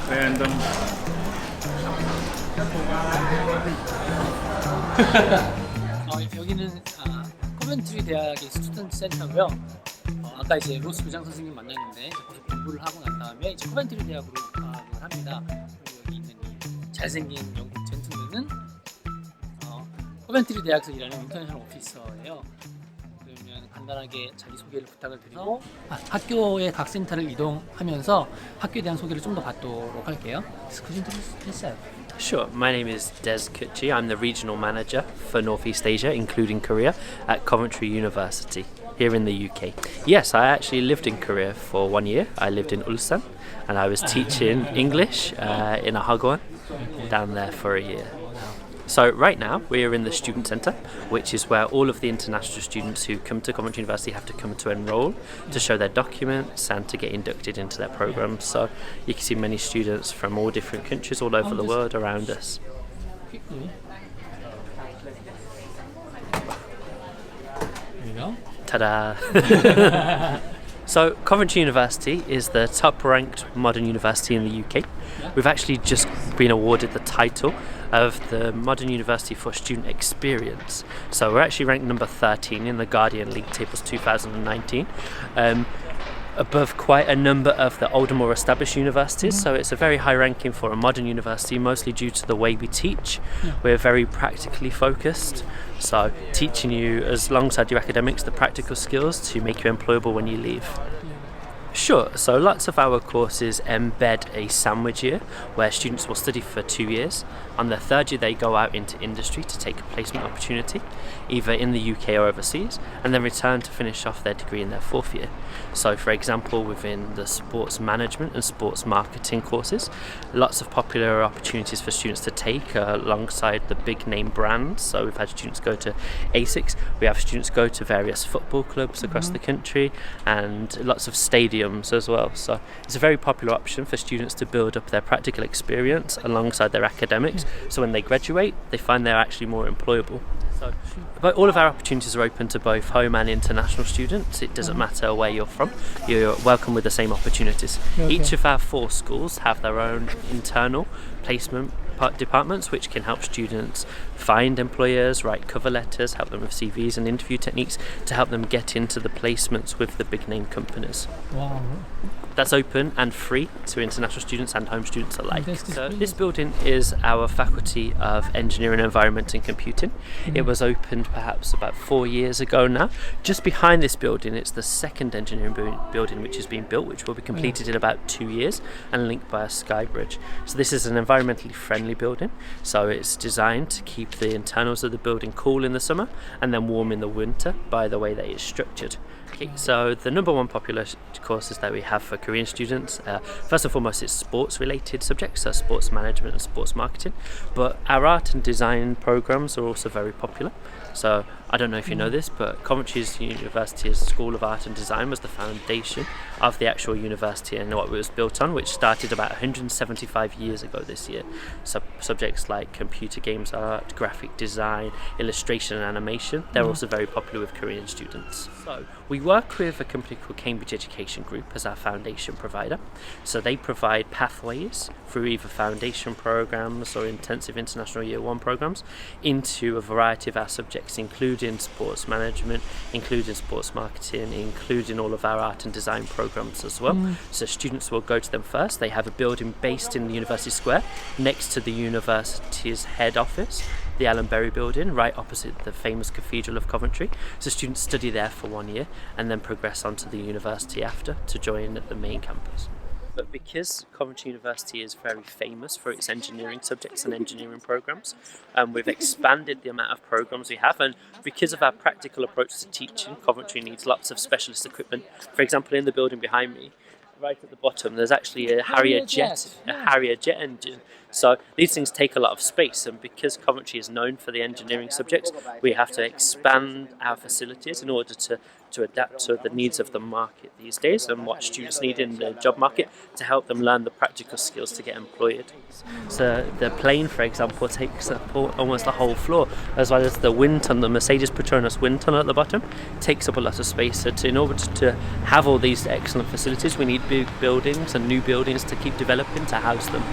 random. 여기는 코벤트리 대학의 스튜던트 센터고요. 아까 이제 로스 부장 선생님 만났는데 거기서 공부를 하고 난 다음에 이제 코벤트리 대학으로 가을 합니다. 그리고 여기 있는 이 잘생긴 영국 젠틀맨은 코벤트리 대학에서 일하는 인터내셔널 오피서예요. 그러면 간단하게 자기소개를 부탁을 드리고 학교의 각 센터를 이동하면서 학교에 대한 소개를 좀 더 받도록 할게요. Could you introduce yourself? Sure, my name is Des Kutchi. I'm the regional manager for Northeast Asia, including Korea, at Coventry University here in the UK. Yes, I actually lived in Korea for 1 year. I lived in Ulsan and I was teaching English in a hagwon down there for a year. So right now we are in the student centre, which is where all of the international students who come to Coventry University have to come to enrol to show their documents and to get inducted into their programmes. So you can see many students from all different countries all over the world around us. There you go. Ta-da! So Coventry University is the top ranked modern university in the UK. We've actually just been awarded the title of the Modern University for Student Experience. So we're actually ranked number 13 in the Guardian League Tables 2019. Above quite a number of the older, more established universities. So it's a very high ranking for a modern university, mostly due to the way we teach. We're very practically focused, so teaching you, as alongside your academics, the practical skills to make you employable when you leave. Sure, so lots of our courses embed a sandwich year where students will study for 2 years. On their third year they go out into industry to take a placement opportunity, either in the UK or overseas, and then return to finish off their degree in their fourth year. So for example, within the sports management and sports marketing courses, lots of popular opportunities for students to take alongside the big name brands. So we've had students go to ASICS, we have students go to various football clubs across the country, and lots of stadiums as well. So it's a very popular option for students to build up their practical experience alongside their academics, so when they graduate they find they're actually more employable. So, but all of our opportunities are open to both home and international students. It doesn't matter where you're from, you're welcome with the same opportunities. Okay. Each of our 4 schools have their own internal placement departments which can help students find employers, write cover letters, help them with CVs and interview techniques to help them get into the placements with the big name companies. Wow. That's open and free to international students and home students alike. So this building is our Faculty of Engineering, Environment and Computing. It was opened perhaps about 4 years ago now. Just behind this building it's the second engineering building which is being built, which will be completed in about 2 years and linked by a sky bridge. So this is an environmentally friendly building, so it's designed to keep the internals of the building cool in the summer and then warm in the winter by the way that it's structured. Okay, so the number one popular courses that we have for Korean students, first and foremost it's sports related subjects, so sports management and sports marketing, but our art and design programs are also very popular. So I don't know if you know this, but Coventry University's School of Art and Design was the foundation of the actual university and what it was built on, which started about 175 years ago this year. So subjects like computer games art, graphic design, illustration and animation, they're also very popular with Korean students. So we work with a company called Cambridge Education Group as our foundation provider. So they provide pathways through either foundation programs or intensive international year 1 programs into a variety of our subjects, including sports management, including sports marketing, including all of our art and design programs as well. So students will go to them first. They have a building based in the University Square next to the university's head office, the Alan Berry building, right opposite the famous Cathedral of Coventry. So students study there for 1 year and then progress on to the university after to join at the main campus. But because Coventry University is very famous for its engineering subjects and engineering programs, we've expanded the amount of programs we have, and because of our practical approach to teaching, Coventry needs lots of specialist equipment. For example, in the building behind me, right at the bottom, there's actually a Harrier jet engine. So these things take a lot of space, and because Coventry is known for the engineering subjects, we have to expand our facilities in order to adapt to the needs of the market these days and what students need in the job market to help them learn the practical skills to get employed. So the plane, for example, takes up almost the whole floor, as well as the wind tunnel, the Mercedes Petronas wind tunnel at the bottom, takes up a lot of space. So in order to have all these excellent facilities, we need big buildings and new buildings to keep developing to house them.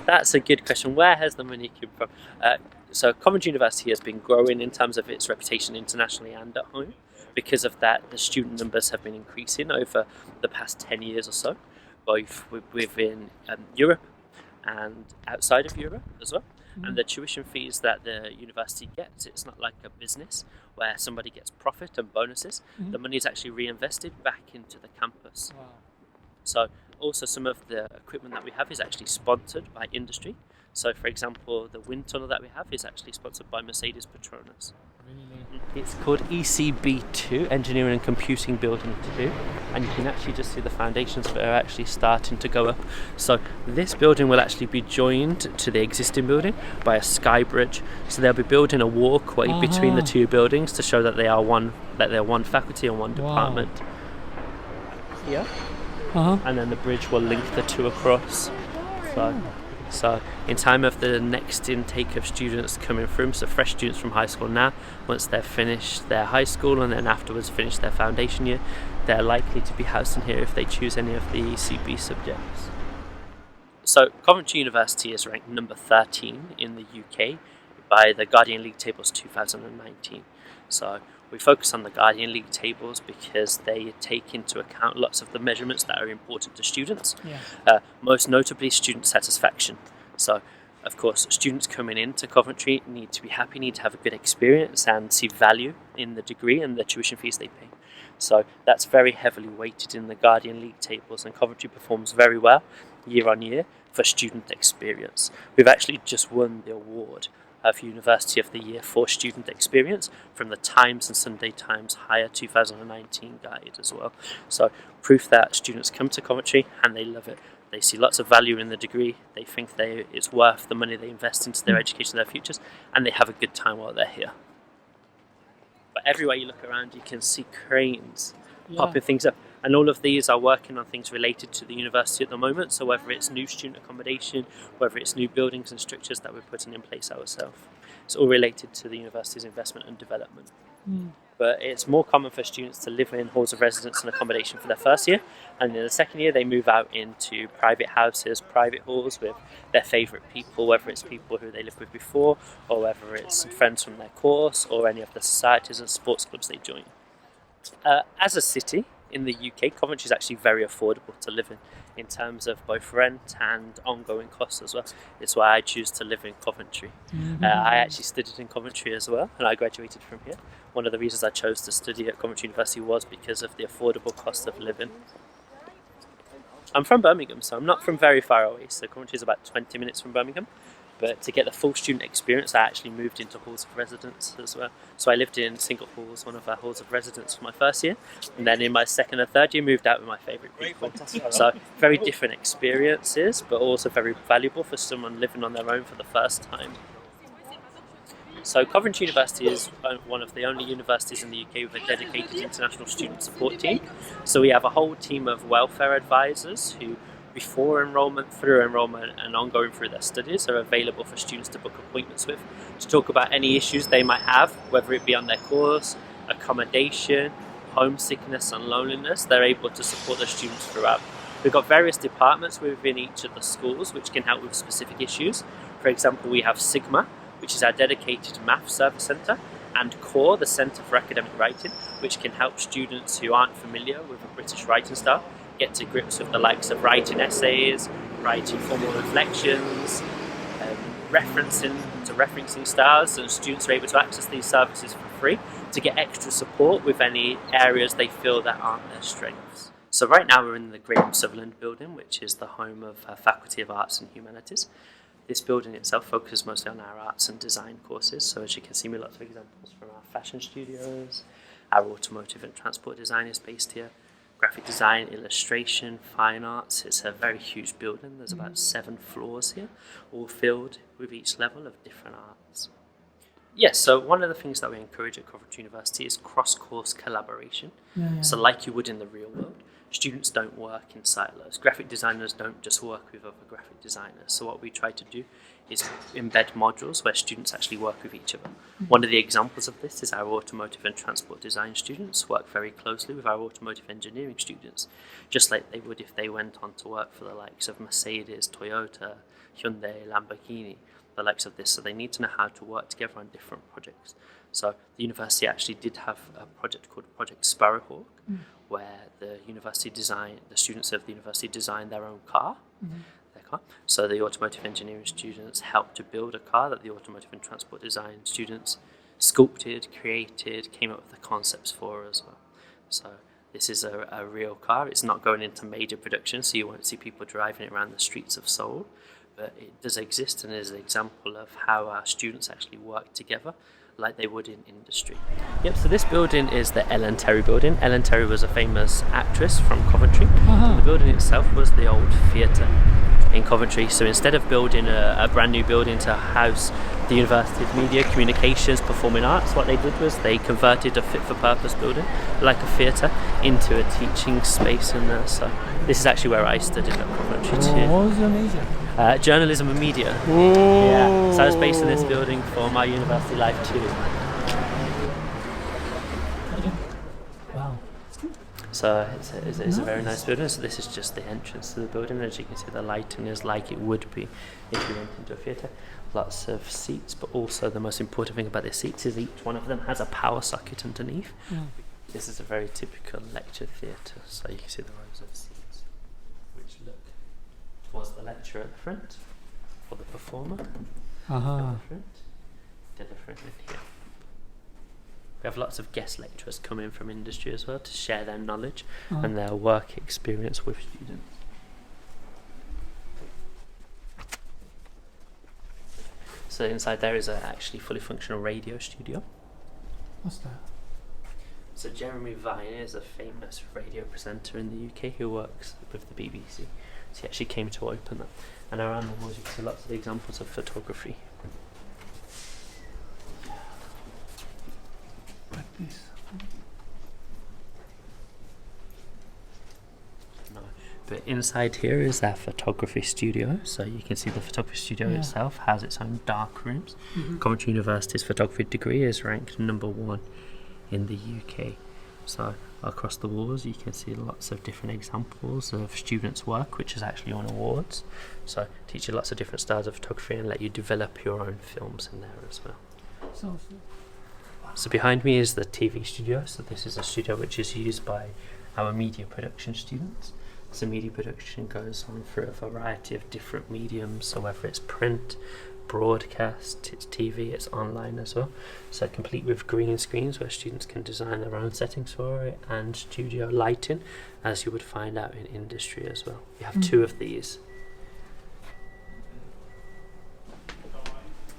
That's a good question. Where has the money come from? So Coventry University has been growing in terms of its reputation internationally and at home. Because of that, the student numbers have been increasing over the past 10 years or so, both within Europe and outside of Europe as well. And the tuition fees that the university gets, it's not like a business where somebody gets profit and bonuses. The money is actually reinvested back into the campus. Wow. So also some of the equipment that we have is actually sponsored by industry. So for example, the wind tunnel that we have is actually sponsored by Mercedes Petronas. Really? It's called ECB2, Engineering and Computing Building 2, and you can actually just see the foundations that are actually starting to go up. So this building will actually be joined to the existing building by a sky bridge. So they'll be building a walkway between the two buildings to show that they are one faculty and one department. Yeah. And then the bridge will link the two across. So in time of the next intake of students coming through, so fresh students from high school now, once they've finished their high school and then afterwards finish their foundation year, they're likely to be housed in here if they choose any of the ECB subjects. So Coventry University is ranked number 13 in the UK by the Guardian League Tables 2019. So we focus on the Guardian League tables because they take into account lots of the measurements that are important to students, most notably student satisfaction. So, of course, students coming into Coventry need to be happy, need to have a good experience and see value in the degree and the tuition fees they pay. So that's very heavily weighted in the Guardian League tables, and Coventry performs very well year on year for student experience. We've actually just won the award of University of the Year for Student Experience from the Times and Sunday Times Higher 2019 guide as well. So proof that students come to Coventry and they love it. They see lots of value in the degree, they think it's worth the money they invest into their education, their futures, and they have a good time while they're here. But everywhere you look around you can see cranes popping things up. And all of these are working on things related to the university at the moment, so whether it's new student accommodation, whether it's new buildings and structures that we're putting in place ourselves, it's all related to the university's investment and development. But it's more common for students to live in halls of residence and accommodation for their first year, and in the second year they move out into private houses, private halls with their favourite people, whether it's people who they lived with before, or whether it's friends from their course, or any of the societies and sports clubs they join. As a city, in the UK, Coventry is actually very affordable to live in terms of both rent and ongoing costs as well. It's why I choose to live in Coventry. I actually studied in Coventry as well, and I graduated from here. One of the reasons I chose to study at Coventry University was because of the affordable cost of living. I'm from Birmingham, so I'm not from very far away. So Coventry is about 20 minutes from Birmingham. But to get the full student experience, I actually moved into halls of residence as well. So I lived in single halls, one of our halls of residence for my first year. And then in my second and third year, moved out with my favourite people. So very different experiences, but also very valuable for someone living on their own for the first time. So Coventry University is one of the only universities in the UK with a dedicated international student support team. So we have a whole team of welfare advisors who, before enrolment, through enrolment and ongoing through their studies, are available for students to book appointments with to talk about any issues they might have, whether it be on their course, accommodation, homesickness and loneliness. They're able to support their students throughout. We've got various departments within each of the schools which can help with specific issues. For example, we have Sigma, which is our dedicated maths service centre, and Core, the Centre for Academic Writing, which can help students who aren't familiar with a British writing style get to grips with the likes of writing essays, writing formal reflections, referencing styles, and students are able to access these services for free to get extra support with any areas they feel that aren't their strengths. So right now we're in the Graham Sutherland building, which is the home of our Faculty of Arts and Humanities. This building itself focuses mostly on our arts and design courses, so as you can see, we have lots of examples from our fashion studios, our automotive and transport design is based here. graphic design, illustration, fine arts. It's a very huge building. There's about 7 floors here, all filled with each level of different arts. Yes, so one of the things that we encourage at Coventry University is cross-course collaboration. So like you would in the real world, students don't work in silos. Graphic designers don't just work with other graphic designers. So what we try to do is embed modules where students actually work with each other. One of the examples of this is our automotive and transport design students work very closely with our automotive engineering students, just like they would if they went on to work for the likes of Mercedes, Toyota, Hyundai, Lamborghini, the likes of this. So they need to know how to work together on different projects. So the university actually did have a project called Project Sparrowhawk, where the students of the university designed their own car. So the automotive engineering students helped to build a car that the automotive and transport design students sculpted, created, came up with the concepts for as well. So this is a real car. It's not going into major production, so you won't see people driving it around the streets of Seoul, but it does exist and is an example of how our students actually work together like they would in industry. Yep, so this building is the Ellen Terry building. Ellen Terry was a famous actress from Coventry. And the building itself was the old theatre in Coventry. So instead of building a brand new building to house the University's media, communications, performing arts, what they did was they converted a fit-for-purpose building, like a theatre, into a teaching space in there. So this is actually where I studied at Coventry too. What was your major? Journalism and media. Yeah, so I was based in this building for my university life too. Wow. So it's a very nice building. So this is just the entrance to the building. As you can see, the lighting is like it would be if you went into a theatre. Lots of seats, but also the most important thing about the seats is each one of them has a power socket underneath. This is a very typical lecture theatre. So you can see the rows of seats which look towards the lecturer at the front, or the performer at the front, to the front in here. We have lots of guest lecturers coming from industry as well to share their knowledge and their work experience with students. So inside there is a actually fully functional radio studio. What's that? So Jeremy Vine is a famous radio presenter in the UK who works with the BBC. So he actually came to open that. And around the walls you can see lots of examples of photography. Like this. No. But inside here is our photography studio. So you can see the photography studio itself has its own dark rooms. Coventry University's photography degree is ranked #1 in the UK. So across the walls you can see lots of different examples of students' work which is actually on awards. So teach you lots of different styles of photography and let you develop your own films in there as well. So behind me is the TV studio. So this is a studio which is used by our media production students. So media production goes on through a variety of different mediums, so whether it's print, broadcast, it's TV, it's online as well. So complete with green screens where students can design their own settings for it, and studio lighting as you would find out in industry as well. We have 2 of these.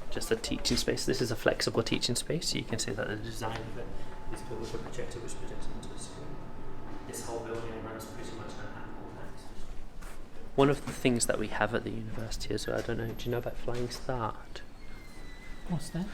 Just a teaching space. This is a flexible teaching space, so you can see that the design of it is built with a projector which projects onto a screen. This whole building runs pretty much on Apple Macs. One of the things that we have at the university as well, I don't know, do you know about Flying Start? What's that?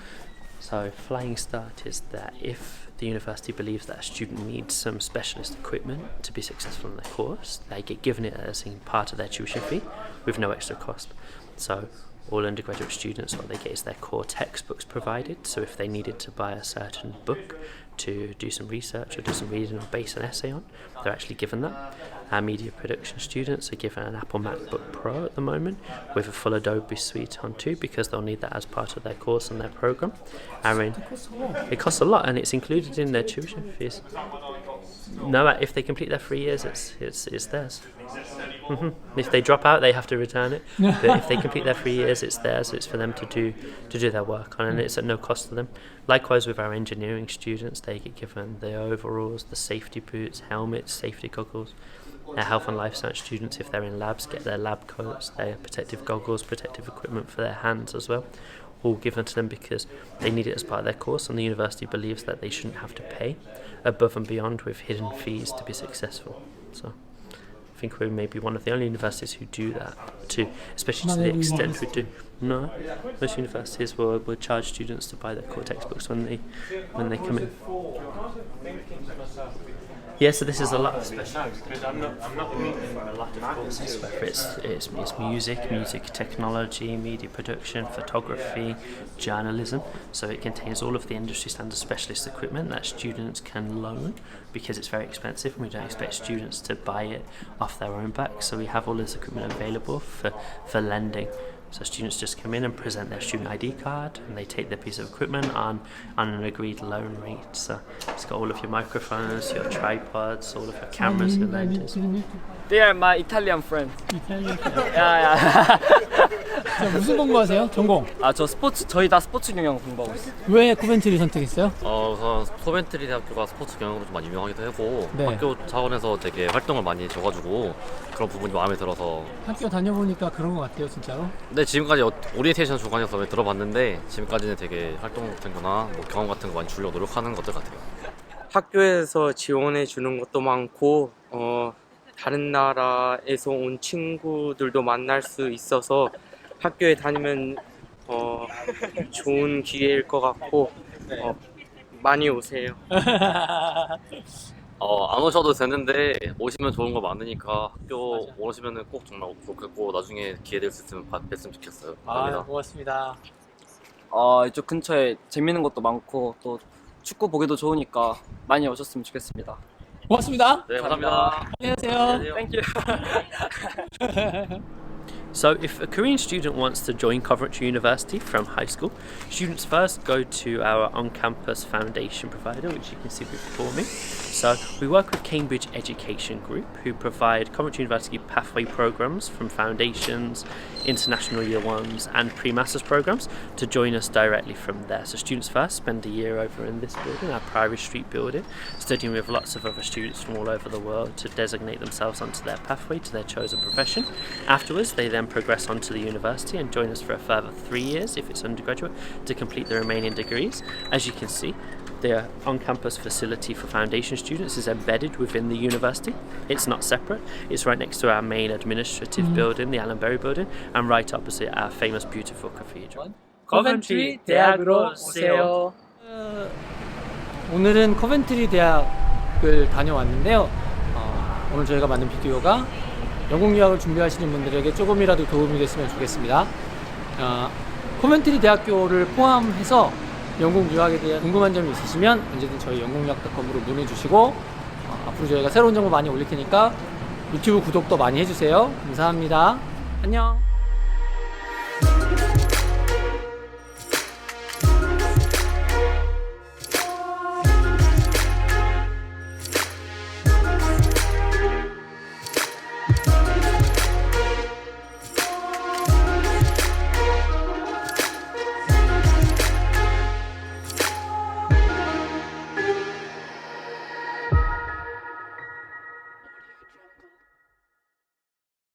So Flying Start is that if the university believes that a student needs some specialist equipment to be successful in their course, they get given it as in part of their tuition fee with no extra cost. So all undergraduate students, what they get is their core textbooks provided. So if they needed to buy a certain book to do some research or do some reading or base an essay on, they're actually given that. Our media production students are given an Apple MacBook Pro at the moment with a full Adobe suite on too, because they'll need that as part of their course and their program. It costs a lot and it's included in their tuition fees. No, if they complete their 3 years, it's theirs. If they drop out, they have to return it. But if they complete their 3 years, it's theirs. It's for them to do their work on, and it's at no cost to them. Likewise with our engineering students, they get given the overalls, the safety boots, helmets, safety goggles. Our health and life science students, if they're in labs, get their lab coats, their protective goggles, protective equipment for their hands as well. All given to them because they need it as part of their course, and the university believes that they shouldn't have to pay above and beyond with hidden fees to be successful. So I think we're maybe one of the only universities who do that too, especially to the extent we do. No, most universities will charge students to buy their core textbooks when they come in. Yeah, so this is a lot of specialised because I'm not reading a lot of courses, whether it's music technology, media production, photography, journalism. So it contains all of the industry standard specialist equipment that students can loan because it's very expensive and we don't expect students to buy it off their own back. So we have all this equipment available for lending. So students just come in and present their student ID card and they take their piece of equipment on an agreed loan rate. So it's got all of your microphones, your tripods, all of your cameras and lenses. They are my Italian friends. 이탈리아. 야야. 무슨 공부하세요? 전공? 저 스포츠 저희 다 스포츠 경영 공부하고 있어요. 왜 코벤트리 선택했어요? 우선 코벤트리 대학교가 스포츠 경영으로 좀 많이 유명하기도 하고 네. 학교 차원에서 되게 활동을 많이 줘가지고 그런 부분이 마음에 들어서. 학교 다녀보니까 그런 것 같아요, 진짜로. 근데 지금까지 오리엔테이션 주관해서 들어봤는데 지금까지는 되게 활동 같은 거나 뭐 경험 같은 거 많이 주려고 노력하는 것들 같아요. 학교에서 지원해 주는 것도 많고 다른 나라에서 온 친구들도 만날 수 있어서 학교에 다니면 좋은 기회일 것 같고 많이 오세요. 안 오셔도 되는데 오시면 좋은 거 많으니까 학교 오시면은 꼭 정말 좋겠고 나중에 기회 될 수 있으면 뵀으면 좋겠어요. 감사합니다. 고맙습니다. 이쪽 근처에 재밌는 것도 많고 또 축구 보기도 좋으니까 많이 오셨으면 좋겠습니다. 고맙습니다. 네, 감사합니다. 안녕하세요. Thank you. So if a Korean student wants to join Coventry University from high school, students first go to our on-campus foundation provider, which you can see before me. So we work with Cambridge Education Group, who provide Coventry University pathway programs from foundations, international year ones and pre-masters programs to join us directly from there. So students first spend a year over in this building, our Priory Street building, studying with lots of other students from all over the world to designate themselves onto their pathway to their chosen profession. Afterwards, they then progress on to the university and join us for a further 3 years if it's undergraduate to complete the remaining degrees. As you can see, the on-campus facility for foundation students is embedded within the university. It's not separate. It's right next to our main administrative building, the Allen Berry building, and right opposite our famous beautiful cathedral. 코벤트리 대학으로 오세요. 오늘은 코벤트리 대학을 다녀왔는데요. 오늘 저희가 만든 비디오가 영국 유학을 준비하시는 분들에게 조금이라도 도움이 됐으면 좋겠습니다. 코벤트리 대학교를 포함해서 영국 유학에 대한 궁금한 점이 있으시면 언제든 저희 영국유학닷컴으로 문의 주시고 앞으로 저희가 새로운 정보 많이 올릴 테니까 유튜브 구독도 많이 해주세요. 감사합니다. 안녕.